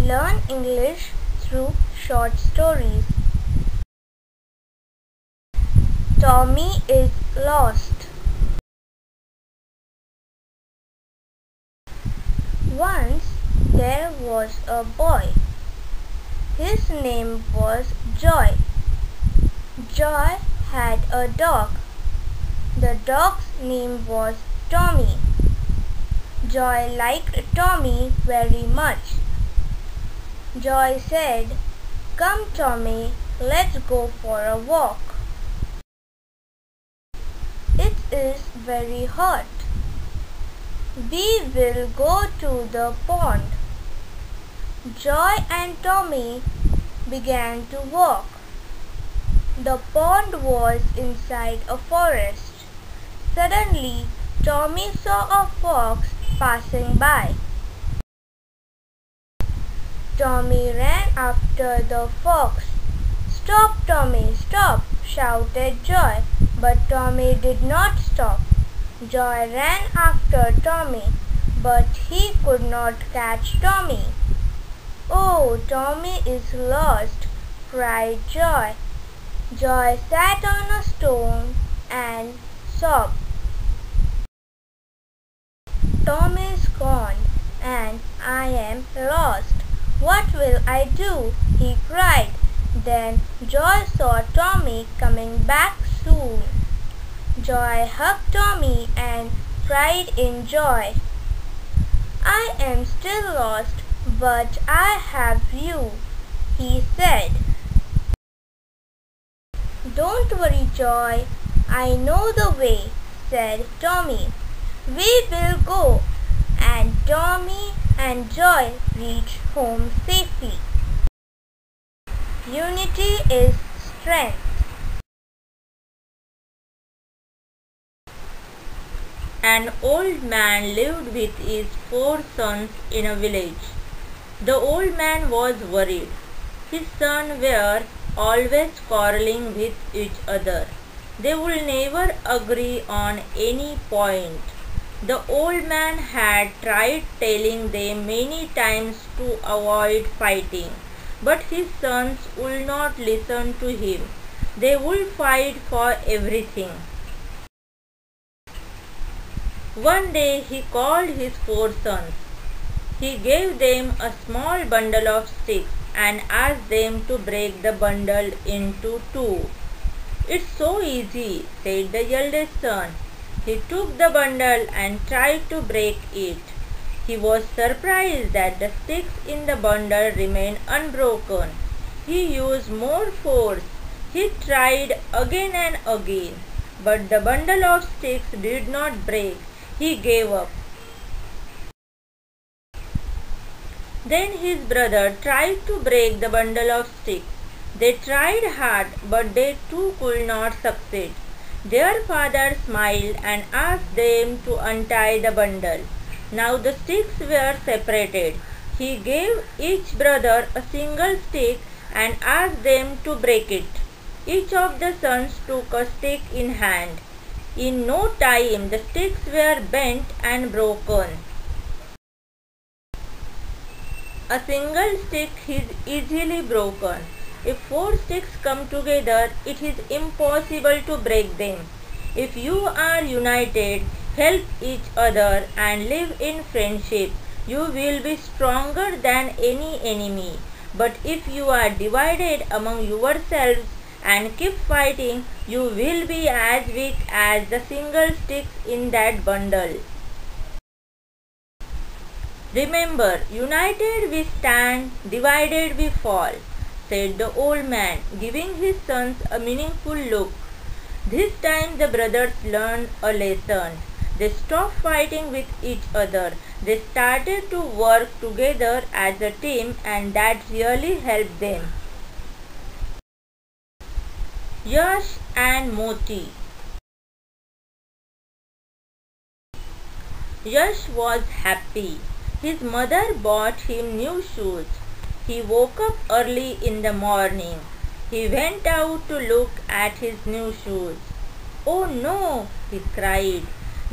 Learn English through short stories. Tommy is lost. Once there was a boy. His name was Joy. Joy had a dog. The dog's name was Tommy. Joy liked Tommy very much. Joy said, "Come, Tommy, let's go for a walk. It is very hot. We will go to the pond." Joy and Tommy began to walk. The pond was inside a forest. Suddenly, Tommy saw a fox passing by. Tommy ran after the fox. "Stop, Tommy, stop!" shouted Joy, but Tommy did not stop. Joy ran after Tommy, but he could not catch Tommy. "Oh, Tommy is lost!" cried Joy. Joy sat on a stone and sobbed. "Tommy is gone, and I am lost. What will I do?" he cried. Then Joy saw Tommy coming back soon. Joy hugged Tommy and cried in joy. "I am still lost, but I have you," he said. "Don't worry, Joy. I know the way," said Tommy. "We will go." And Tommy and Joy reached home safely. Unity is strength. An old man lived with his 4 sons in a village. The old man was worried. His sons were always quarreling with each other. They would never agree on any point. The old man had tried telling them many times to avoid fighting, but his sons would not listen to him. They would fight for everything. One day he called his 4 sons. He gave them a small bundle of sticks and asked them to break the bundle into 2. "It's so easy," said the eldest son. He took the bundle and tried to break it. He was surprised that the sticks in the bundle remained unbroken. He used more force. He tried again and again, but the bundle of sticks did not break. He gave up. Then his brother tried to break the bundle of sticks. They tried hard, but they too could not succeed. Their father smiled and asked them to untie the bundle. Now the sticks were separated. He gave each brother a single stick and asked them to break it. Each of the sons took a stick in hand. In no time the sticks were bent and broken. A single stick is easily broken. If 4 sticks come together, it is impossible to break them. If you are united, help each other, and live in friendship, you will be stronger than any enemy. But if you are divided among yourselves and keep fighting, you will be as weak as the single sticks in that bundle. Remember, united we stand, divided we fall, said the old man, giving his sons a meaningful look. This time the brothers learned a lesson. They stopped fighting with each other. They started to work together as a team, and that really helped them. Yash and Moti. Yash was happy. His mother bought him new shoes. He woke up early in the morning. He went out to look at his new shoes. "Oh no!" he cried.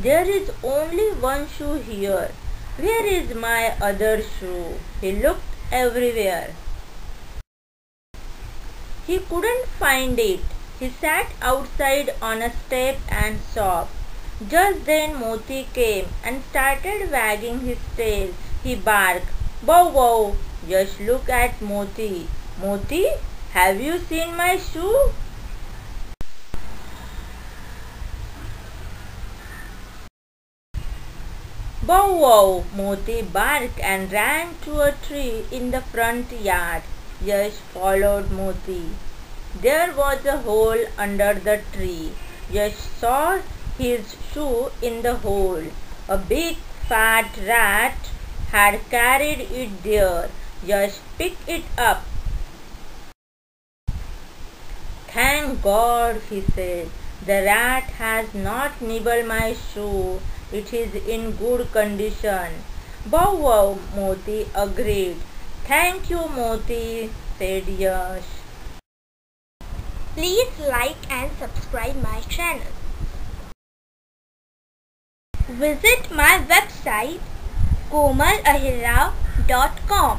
"There is only one shoe here. Where is my other shoe?" He looked everywhere. He couldn't find it. He sat outside on a step and sobbed. Just then Moti came and started wagging his tail. He barked, "Bow wow!" Just look at Moti. "Moti, have you seen my shoe?" "Bow wow!" Moti barked and ran to a tree in the front yard. Yash followed Moti. There was a hole under the tree. Yash saw his shoe in the hole. A big fat rat had carried it there. Yash picked it up. "Thank God," he said. "The rat has not nibbled my shoe. It is in good condition." "Bow wow," Moti agreed. "Thank you, Moti," said Yash. Please like and subscribe my channel. Visit my website komalahira.com.